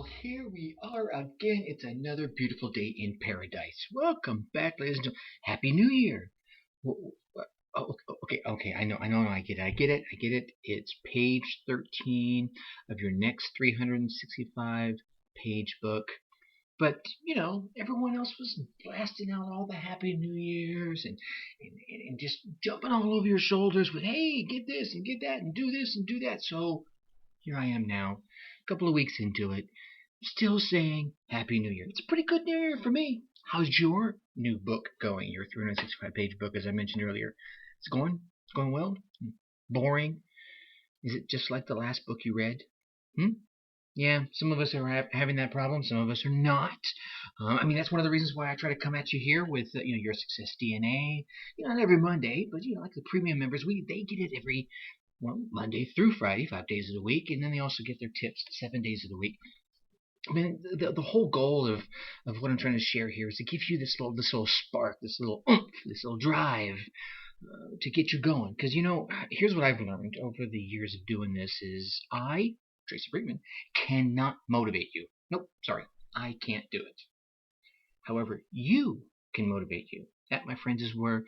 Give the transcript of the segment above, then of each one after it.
Well, here we are again. It's another beautiful day in paradise. Welcome back, ladies and gentlemen. Happy New Year. Okay. I know. I get it. It's page 13 of your next 365 page book. But, everyone else was blasting out all the Happy New Years and just jumping all over your shoulders with, hey, get this and get that and do this and do that. So here I am now, a couple of weeks into it, still saying Happy New Year. It's a pretty good New Year for me. How's your new book going? Your 365-page book, as I mentioned earlier. It's going? It's going well? Boring? Is it just like the last book you read? Yeah, some of us are having that problem. Some of us are not. That's one of the reasons why I try to come at you here with, your Success DNA. Not every Monday, but, like the premium members, they get it every Monday through Friday, 5 days of the week, and then they also get their tips 7 days of the week. The whole goal of what I'm trying to share here is to give you this little spark, this little oomph, this little drive to get you going. Because, here's what I've learned over the years of doing this is I, Tracy Brinkmann, cannot motivate you. Nope, sorry, I can't do it. However, you can motivate you. That, my friends, is where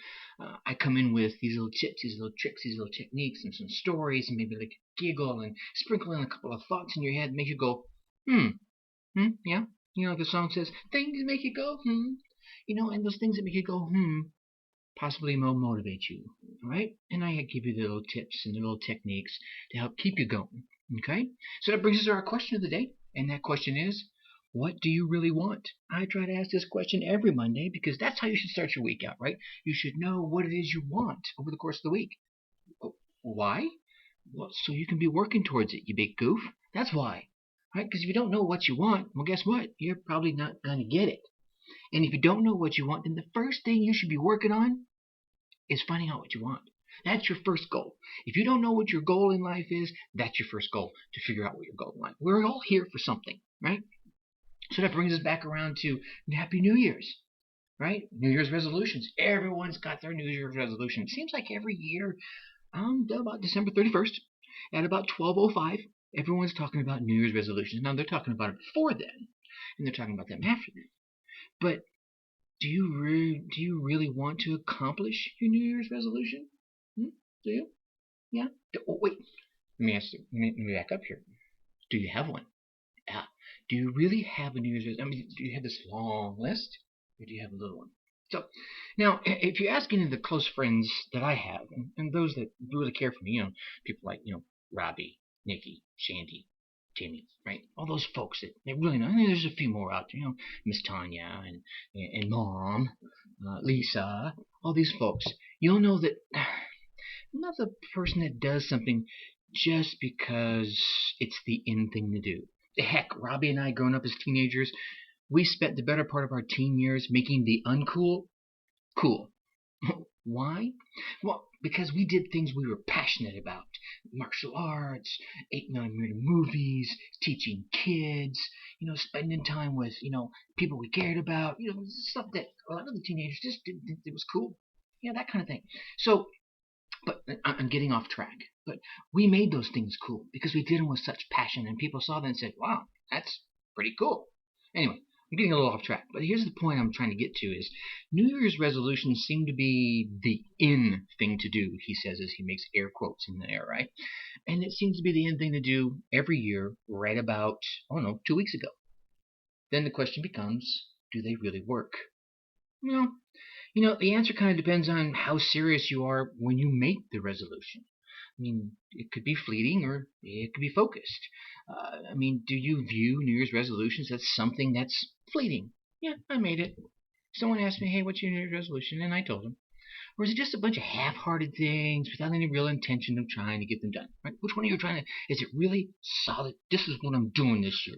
I come in with these little tips, these little tricks, these little techniques, and some stories, and maybe like a giggle, and sprinkle in a couple of thoughts in your head, make you go, yeah. Like the song says, things that make you go, and those things that make you go, possibly will motivate you, all right? And I give you the little tips and the little techniques to help keep you going, okay? So that brings us to our question of the day, and that question is, what do you really want? I try to ask this question every Monday because that's how you should start your week out, right? You should know what it is you want over the course of the week. Why? Well, so you can be working towards it, you big goof. That's why, right? Because if you don't know what you want, well, guess what? You're probably not going to get it. And if you don't know what you want, then the first thing you should be working on is finding out what you want. That's your first goal. If you don't know what your goal in life is, that's your first goal, to figure out what your goal in life is. We're all here for something, right? So that brings us back around to Happy New Year's, right? New Year's resolutions. Everyone's got their New Year's resolution. It seems like every year, about December 31st, at about 12:05, everyone's talking about New Year's resolutions. Now, they're talking about it before then, and they're talking about them after then. But do you really want to accomplish your New Year's resolution? Do you? Yeah? Oh, wait. Let me ask you. Let me back up here. Do you have one? Do you really have a New Year's resolution? Do you have this long list, or do you have a little one? So, now, if you ask any of the close friends that I have, and those that really care for me, people like, Robbie, Nikki, Shandy, Timmy, right? All those folks that they really know. There's a few more out there, Miss Tanya and Mom, Lisa, all these folks. You'll know that I'm not the person that does something just because it's the in thing to do. Heck, Robbie and I, growing up as teenagers, we spent the better part of our teen years making the uncool cool. Why? Well, because we did things we were passionate about. Martial arts, 8mm movies, teaching kids, spending time with, people we cared about, stuff that a lot of the teenagers just didn't think it was cool. That kind of thing. So, but I'm getting off track. But we made those things cool because we did them with such passion, and people saw them and said, wow, that's pretty cool. Anyway, I'm getting a little off track, but here's the point I'm trying to get to is New Year's resolutions seem to be the in thing to do, he says as he makes air quotes in the air, right? And it seems to be the in thing to do every year right about, 2 weeks ago. Then the question becomes, do they really work? Well, the answer kind of depends on how serious you are when you make the resolution. It could be fleeting or it could be focused. Do you view New Year's resolutions as something that's fleeting? Yeah, I made it. Someone asked me, hey, what's your New Year's resolution? And I told them. Or is it just a bunch of half-hearted things without any real intention of trying to get them done? Right? Which one are you trying to? Is it really solid? This is what I'm doing this year.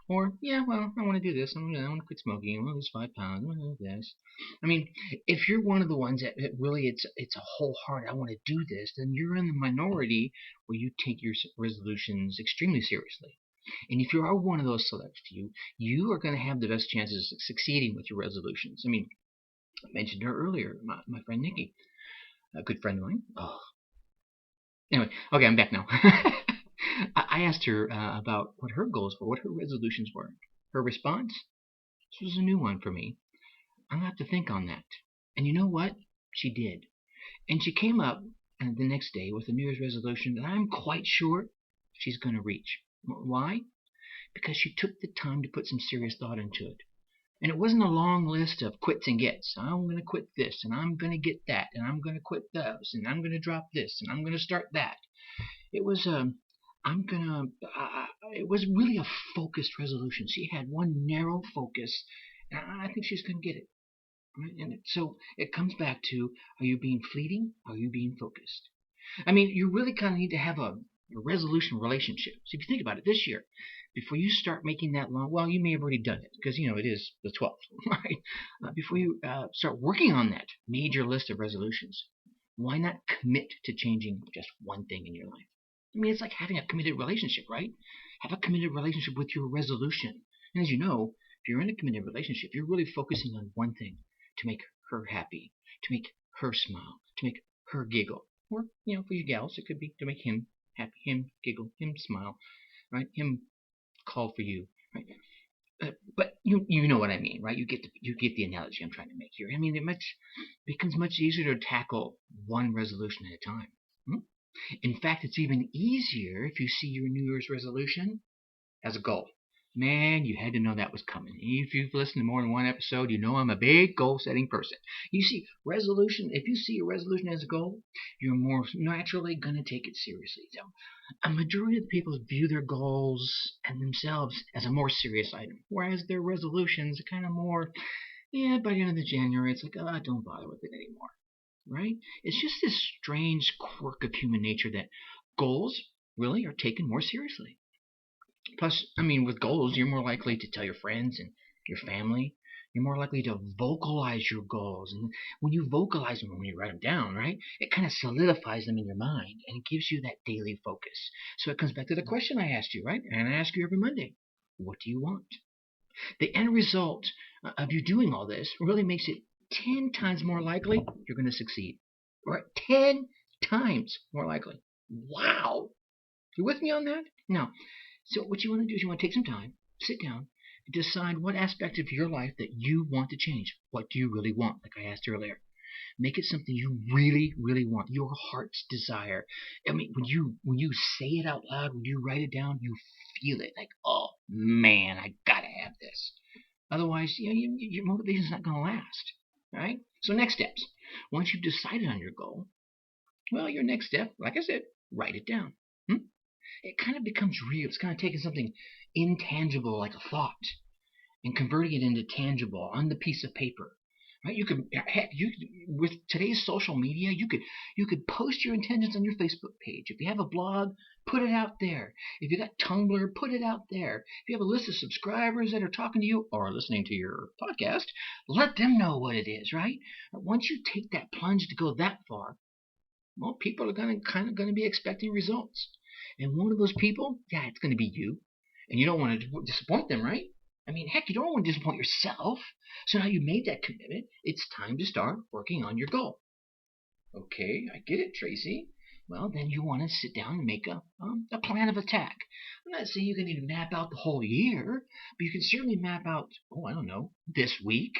Or, yeah, well, I want to do this. I want to quit smoking. I want to lose 5 pounds. I want to do this. If you're one of the ones that really it's a whole heart, I want to do this, then you're in the minority where you take your resolutions extremely seriously. And if you are one of those select few, you are going to have the best chances of succeeding with your resolutions. I mentioned her earlier, my friend Nikki, a good friend of mine. Oh. Anyway, okay, I'm back now. I asked her about what her goals were, what her resolutions were. Her response? This was a new one for me. I'm going to have to think on that. And you know what? She did. And she came up the next day with a New Year's resolution that I'm quite sure she's going to reach. Why? Because she took the time to put some serious thought into it. And it wasn't a long list of quits and gets. I'm going to quit this, and I'm going to get that, and I'm going to quit those, and I'm going to drop this, and I'm going to start that. It was it was really a focused resolution. She had one narrow focus, and I think she's going to get it. Right? And so it comes back to, are you being fleeting? Are you being focused? I mean, you really kind of need to have a resolution relationship. So if you think about it this year, before you start making that long, well, you may have already done it because, it is the 12th, right? Before you start working on that major list of resolutions, why not commit to changing just one thing in your life? I mean, it's like having a committed relationship, right? Have a committed relationship with your resolution. And as you know, if you're in a committed relationship, you're really focusing on one thing: to make her happy, to make her smile, to make her giggle. Or, for you gals, it could be to make him happy, him giggle, him smile, right? Him call for you, right? But you know what I mean, right? You get the analogy I'm trying to make here. I mean, it becomes much easier to tackle one resolution at a time. In fact, it's even easier if you see your New Year's resolution as a goal. Man, you had to know that was coming. If you've listened to more than one episode, you know I'm a big goal-setting person. You see, if you see a resolution as a goal, you're more naturally going to take it seriously. So, a majority of the people view their goals and themselves as a more serious item, whereas their resolutions are kind of more, by the end of January, it's like, don't bother with it anymore, right? It's just this strange quirk of human nature that goals really are taken more seriously. Plus, I mean, with goals, you're more likely to tell your friends and your family. You're more likely to vocalize your goals. And when you vocalize them, when you write them down, right, it kind of solidifies them in your mind and it gives you that daily focus. So it comes back to the question I asked you, right? And I ask you every Monday: what do you want? The end result of you doing all this really makes it 10 times more likely you're going to succeed. Right? 10 times more likely. Wow. You with me on that? Now, so what you want to do is you want to take some time, sit down, and decide what aspect of your life that you want to change. What do you really want, like I asked earlier? Make it something you really, really want, your heart's desire. I mean, when you say it out loud, when you write it down, you feel it. Like, oh, man, I got to have this. Otherwise, your motivation's not going to last. Right? So next steps. Once you've decided on your goal, well, your next step, like I said, write it down. It kind of becomes real. It's kind of taking something intangible like a thought and converting it into tangible on the piece of paper. Right? With today's social media, you could post your intentions on your Facebook page. If you have a blog, put it out there. If you got Tumblr, put it out there. If you have a list of subscribers that are talking to you or listening to your podcast, let them know what it is, right? Once you take that plunge to go that far, well, people are going to be expecting results. And one of those people, it's going to be you. And you don't want to disappoint them, right? I mean, heck, you don't want to disappoint yourself. So now you made that commitment. It's time to start working on your goal. Okay, I get it, Tracy. Well, then you want to sit down and make a plan of attack. I'm not saying you can need to map out the whole year, but you can certainly map out, this week,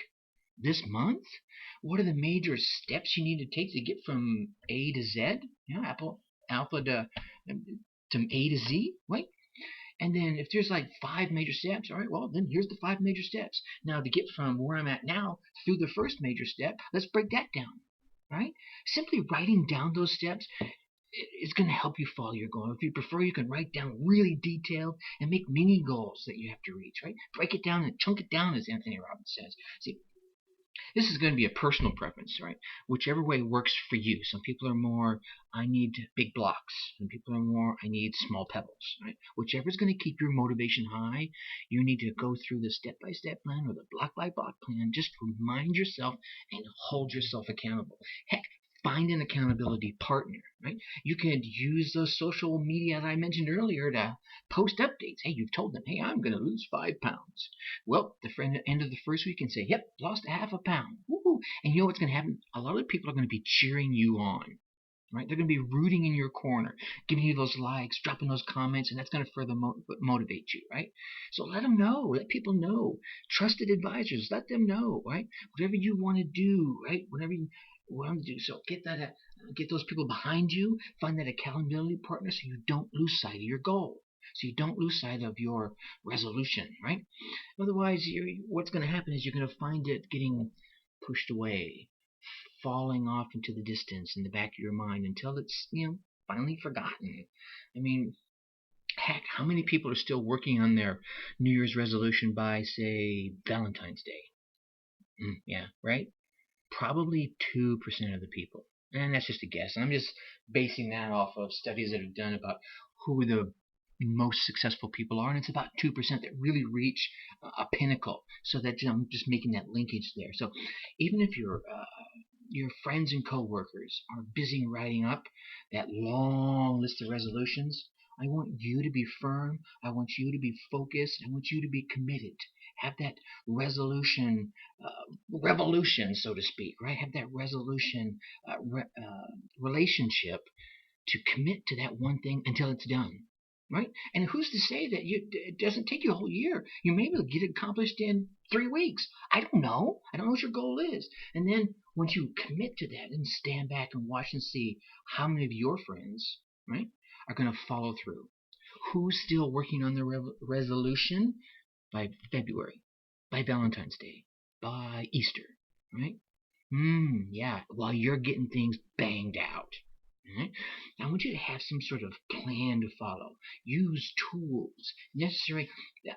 this month. What are the major steps you need to take to get from A to Z? Alpha to A to Z, right? And then if there's like 5 major steps, all right, well, then here's the 5 major steps. Now, to get from where I'm at now through the first major step, let's break that down, right? Simply writing down those steps is going to help you follow your goal. If you prefer, you can write down really detailed and make mini goals that you have to reach, right? Break it down and chunk it down, as Anthony Robbins says. See, this is going to be a personal preference, right? Whichever way works for you. Some people are more, I need big blocks. Some people are more, I need small pebbles, right? Whichever is going to keep your motivation high, you need to go through the step-by-step plan or the block-by-block plan. Just remind yourself and hold yourself accountable. Heck, find an accountability partner, right? You could use those social media that I mentioned earlier to post updates. Hey, you've told them, hey, I'm going to lose 5 pounds. Well, the end of the first week can say, yep, lost a half a pound. Woo-hoo. And you know what's going to happen? A lot of people are going to be cheering you on, right? They're going to be rooting in your corner, giving you those likes, dropping those comments, and that's going to further motivate you, right? So let them know. Let people know. Trusted advisors, let them know, right? Whatever you want to do, right? Whatever you want to do. So get those people behind you. Find that accountability partner so you don't lose sight of your goal. So you don't lose sight of your resolution, right? Otherwise, what's going to happen is you're going to find it getting pushed away, falling off into the distance in the back of your mind until it's, finally forgotten. I mean, heck, how many people are still working on their New Year's resolution by, say, Valentine's Day? Yeah, right? Probably 2% of the people. And that's just a guess. And I'm just basing that off of studies that have done about who the most successful people are, and it's about 2% that really reach a pinnacle. So that I'm just making that linkage there. So even if your friends and coworkers are busy writing up that long list of resolutions, I want you to be firm. I want you to be focused. I want you to be committed. Have that resolution, revolution, so to speak, right? Have that resolution relationship to commit to that one thing until it's done, right? And who's to say that it doesn't take you a whole year? You may be able to get it accomplished in 3 weeks. I don't know. I don't know what your goal is. And then once you commit to that, then stand back and watch and see how many of your friends, right, are going to follow through. Who's still working on their resolution by February, by Valentine's Day, by Easter, right? Yeah, while you're getting things banged out. Right? I want you to have some sort of plan to follow. Use tools necessary.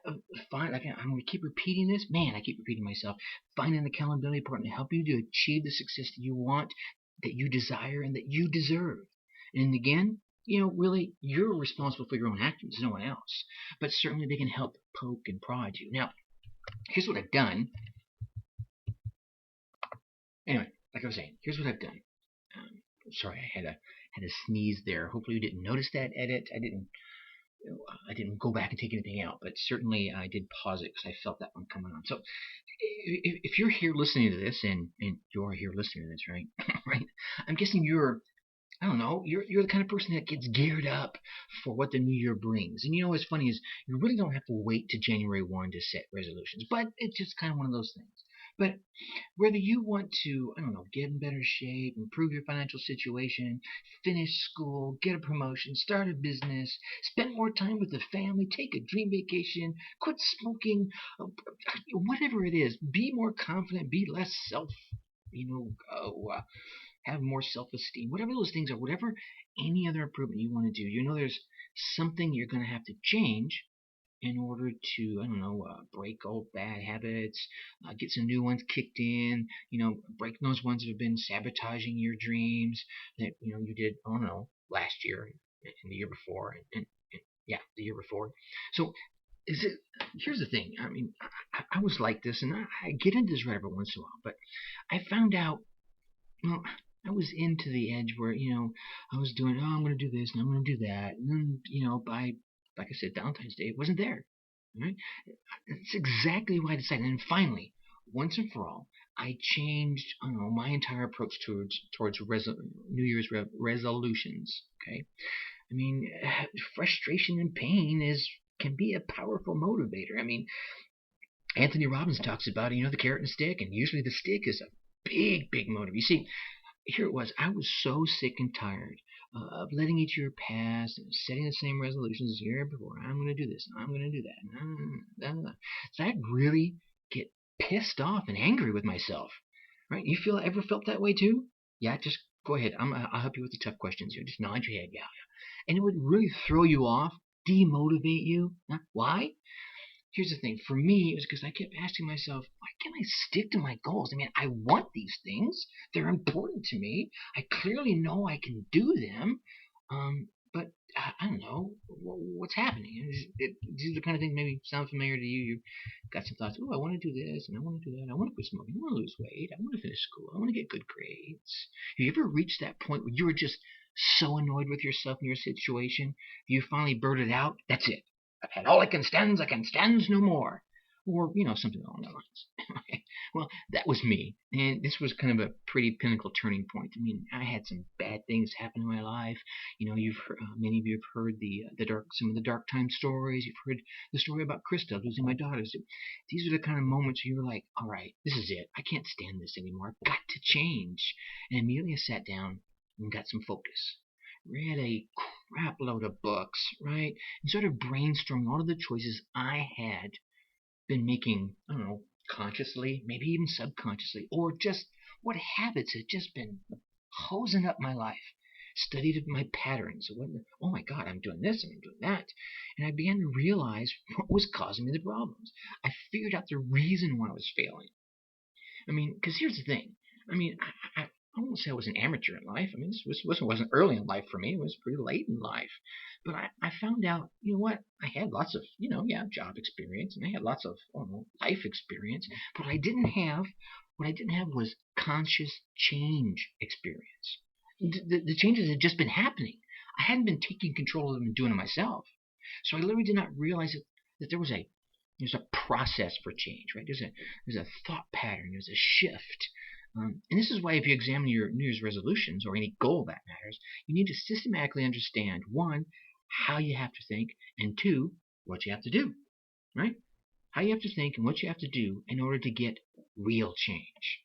I'm going to keep repeating this. Man, I keep repeating myself. Find an accountability partner to help you to achieve the success that you want, that you desire, and that you deserve. And again, really, you're responsible for your own actions, no one else. But certainly they can help poke and prod you. Now, here's what I've done. Anyway, like I was saying, here's what I've done. Sorry, I had a sneeze there. Hopefully you didn't notice that edit. I didn't go back and take anything out, but certainly I did pause it because I felt that one coming on. So if you're here listening to this, and you're here listening to this, right? Right? I'm guessing you're the kind of person that gets geared up for what the new year brings. And what's funny is you really don't have to wait to January 1 to set resolutions, but it's just kind of one of those things. But whether you want to, get in better shape, improve your financial situation, finish school, get a promotion, start a business, spend more time with the family, take a dream vacation, quit smoking, whatever it is, be more confident, be less have more self-esteem, whatever those things are, whatever any other improvement you want to do, there's something you're going to have to change in order to, break old bad habits, get some new ones kicked in, break those ones that have been sabotaging your dreams that, you did, last year and the year before, and the year before. So here's the thing. I mean, I was like this, and I get into this right every once in a while, but I found out, I was into the edge where, I was doing, I'm going to do this and I'm going to do that. And then, by, like I said, Valentine's Day, it wasn't there. Right? That's exactly why I decided. And finally, once and for all, I changed, my entire approach towards New Year's resolutions. Okay. I mean, frustration and pain can be a powerful motivator. I mean, Anthony Robbins talks about, the carrot and stick, and usually the stick is a big, big motivator. You see, here it was. I was so sick and tired of letting each year pass and setting the same resolutions as the year before. I'm going to do this, and I'm going to do that. So I'd really get pissed off and angry with myself. Right? You ever felt that way too? Yeah, just go ahead. I'll help you with the tough questions here. Just nod your head. Yeah. And it would really throw you off, demotivate you. Why? Here's the thing. For me, it was because I kept asking myself, why can't I stick to my goals? I mean, I want these things. They're important to me. I clearly know I can do them. But I don't know what's happening. These are the kind of things maybe sound familiar to you. You've got some thoughts. Oh, I want to do this and I want to do that. I want to quit smoking. I want to lose weight. I want to finish school. I want to get good grades. Have you ever reached that point where you were just so annoyed with yourself and your situation, you finally blurted out, that's it. I've had all I can stands no more. Or, something along that lines. Well, that was me, and this was kind of a pretty pinnacle turning point. I mean, I had some bad things happen in my life. You've heard, many of you have heard some of the dark time stories. You've heard the story about Krista losing my daughters. These are the kind of moments where you're like, all right, this is it. I can't stand this anymore. I've got to change. And immediately I sat down and got some focus. Read a crap load of books, right? And started brainstorming all of the choices I had been making, I don't know, consciously, maybe even subconsciously, or just what habits had just been hosing up my life. Studied my patterns. Oh my God, I'm doing this and I'm doing that. And I began to realize what was causing me the problems. I figured out the reason why I was failing. I mean, because here's the thing. I mean, I won't say I was an amateur in life. I mean, this wasn't early in life for me. It was pretty late in life. But I found out, you know what? I had lots of, job experience, and I had lots of, life experience. But what I didn't have was conscious change experience. The changes had just been happening. I hadn't been taking control of them and doing it myself. So I literally did not realize that there's a process for change, right? There's a thought pattern. There's a shift. And this is why if you examine your New Year's resolutions, or any goal that matters, you need to systematically understand, one, how you have to think, and two, what you have to do, right? How you have to think and what you have to do in order to get real change.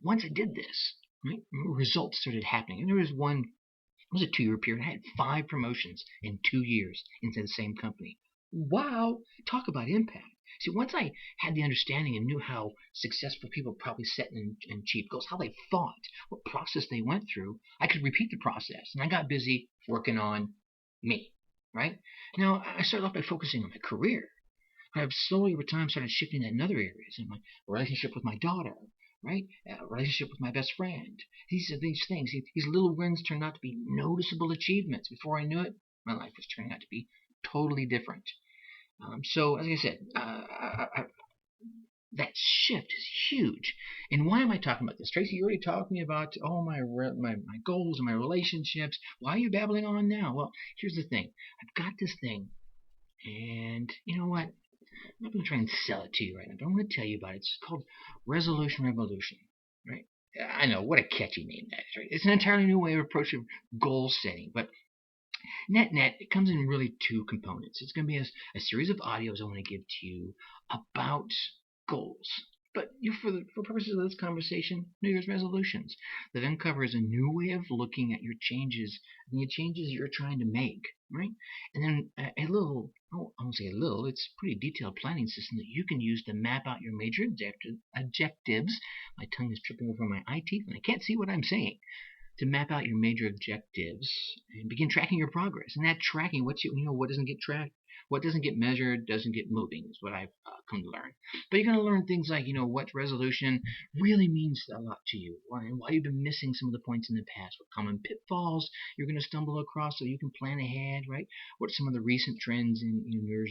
Once I did this, right, results started happening. And there was it was a 2-year period. I had 5 promotions in 2 years into the same company. Wow, talk about impact. See, once I had the understanding and knew how successful people probably set and achieved goals, how they thought, what process they went through, I could repeat the process. And I got busy working on me, right? Now, I started off by focusing on my career. I've slowly over time started shifting in other areas, in my relationship with my daughter, right? Relationship with my best friend. These things. These little wins turned out to be noticeable achievements. Before I knew it, my life was turning out to be totally different. So, as I said, that shift is huge. And why am I talking about this? Tracy, you already talked to me about my goals and my relationships. Why are you babbling on now? Well, here's the thing. I've got this thing, and you know what? I'm not going to try and sell it to you right now, but I'm going to tell you about it. It's called Resolution Revolution, right? I know, what a catchy name that is, right? It's an entirely new way of approaching goal setting, but net, it comes in really 2 components. It's going to be a series of audios I want to give to you about goals. But for purposes of this conversation, New Year's resolutions that uncovers a new way of looking at your changes and the changes you're trying to make, right? And then I won't say a little, it's a pretty detailed planning system that you can use to map out your major objectives. My tongue is tripping over my eye teeth and I can't see what I'm saying. To map out your major objectives and begin tracking your progress. And that tracking, what doesn't get tracked, what doesn't get measured, doesn't get moving, is what I've come to learn. But you're going to learn things like, what resolution really means a lot to you, why you've been missing some of the points in the past, what common pitfalls you're going to stumble across so you can plan ahead, right? What some of the recent trends in your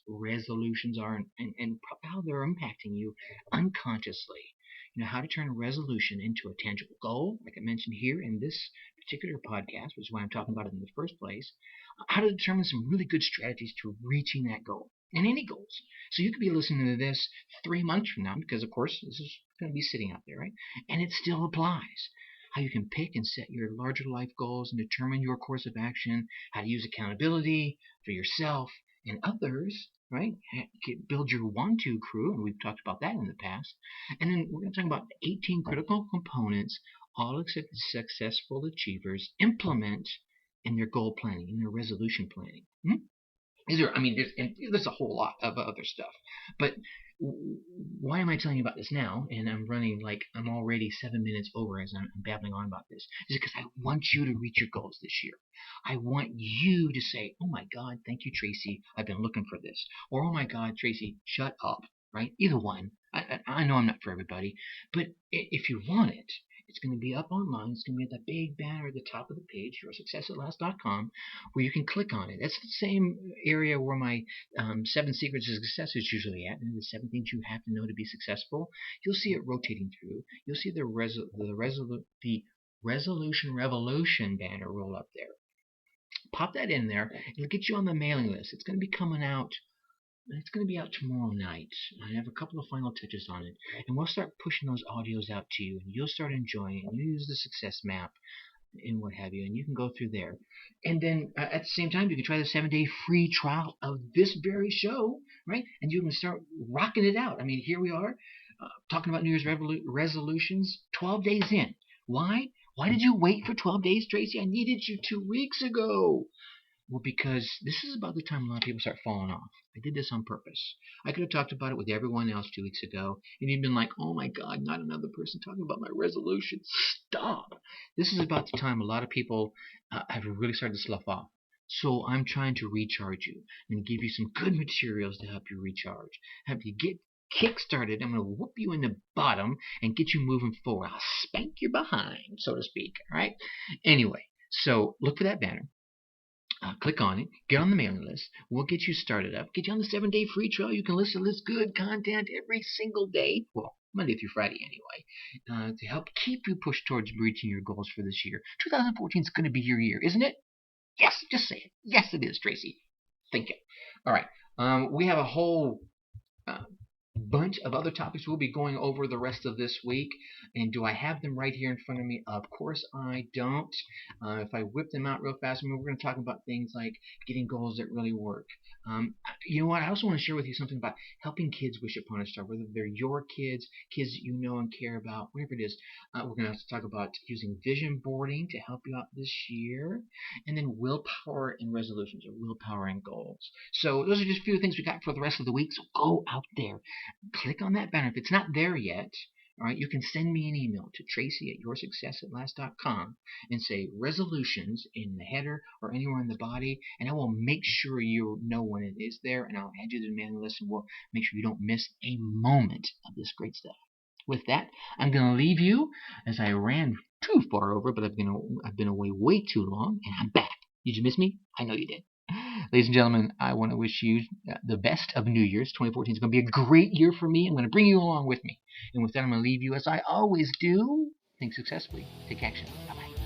resolutions are, and how they're impacting you unconsciously. How to turn a resolution into a tangible goal, like I mentioned here in this particular podcast, which is why I'm talking about it in the first place. How to determine some really good strategies to reaching that goal, and any goals. So you could be listening to this 3 months from now, because of course this is going to be sitting out there, right? And it still applies. How you can pick and set your larger life goals and determine your course of action, how to use accountability for yourself and others, right? Build your 1-2 crew, and we've talked about that in the past. And then we're going to talk about 18 critical components all successful achievers implement in their goal planning, in their resolution planning. There's a whole lot of other stuff. But why am I telling you about this now? And I'm running I'm already 7 minutes over as I'm babbling on about this. Is because I want you to reach your goals this year. I want you to say, oh my God, thank you, Tracy. I've been looking for this. Or, oh my God, Tracy, shut up. Right? Either one. I know I'm not for everybody. But if you want it, it's going to be up online. It's going to be at that big banner at the top of the page, yoursuccessatlast.com, where you can click on it. That's the same area where my 7 Secrets to Success is usually at, and the 7 things you have to know to be successful. You'll see it rotating through. You'll see the Resolution Revolution banner roll up there. Pop that in there. It'll get you on the mailing list. It's going to be coming out It's going to be out tomorrow night. I have a couple of final touches on it, and we'll start pushing those audios out to you, and you'll start enjoying it. You use the success map and what have you, and you can go through there. And then at the same time, you can try the 7-day free trial of this very show, right? And you can start rocking it out. I mean, here we are talking about New Year's resolutions 12 days in. Why? Why did you wait for 12 days, Tracy? I needed you 2 weeks ago. Well, because this is about the time a lot of people start falling off. I did this on purpose. I could have talked about it with everyone else 2 weeks ago, and you'd been like, oh my God, not another person talking about my resolution. Stop. This is about the time a lot of people have really started to slough off. So I'm trying to recharge you and give you some good materials to help you recharge, help you get kick-started. I'm going to whoop you in the bottom and get you moving forward. I'll spank your behind, so to speak. All right? Anyway, so look for that banner. Click on it, get on the mailing list. We'll get you started up, get you on the 7-day free trial. You can listen to this good content every single day, well, Monday through Friday anyway, to help keep you pushed towards reaching your goals for this year. 2014 is going to be your year, isn't it? Yes, just say it. Yes, it is, Tracy. Thank you. All right, we have a whole bunch of other topics we'll be going over the rest of this week. And do I have them right here in front of me? Of course I don't. If I whip them out real fast, we're going to talk about things like getting goals that really work. You know what? I also want to share with you something about helping kids wish upon a star, whether they're your kids, kids that you know and care about, whatever it is. We're going to have to talk about using vision boarding to help you out this year, and then willpower and resolutions, or willpower and goals. So those are just a few things we got for the rest of the week. So go out there. Click on that banner. If it's not there yet, all right, you can send me an email to tracy@yoursuccessatlast.com and say resolutions in the header or anywhere in the body, and I will make sure you know when it is there, and I'll add you to the mailing list, and we'll make sure you don't miss a moment of this great stuff. With that, I'm going to leave you as I ran too far over, but I've been away way too long, and I'm back. Did you miss me? I know you did. Ladies and gentlemen, I want to wish you the best of New Year's. 2014 is going to be a great year for me. I'm going to bring you along with me. And with that, I'm going to leave you as I always do. Think successfully. Take action. Bye-bye.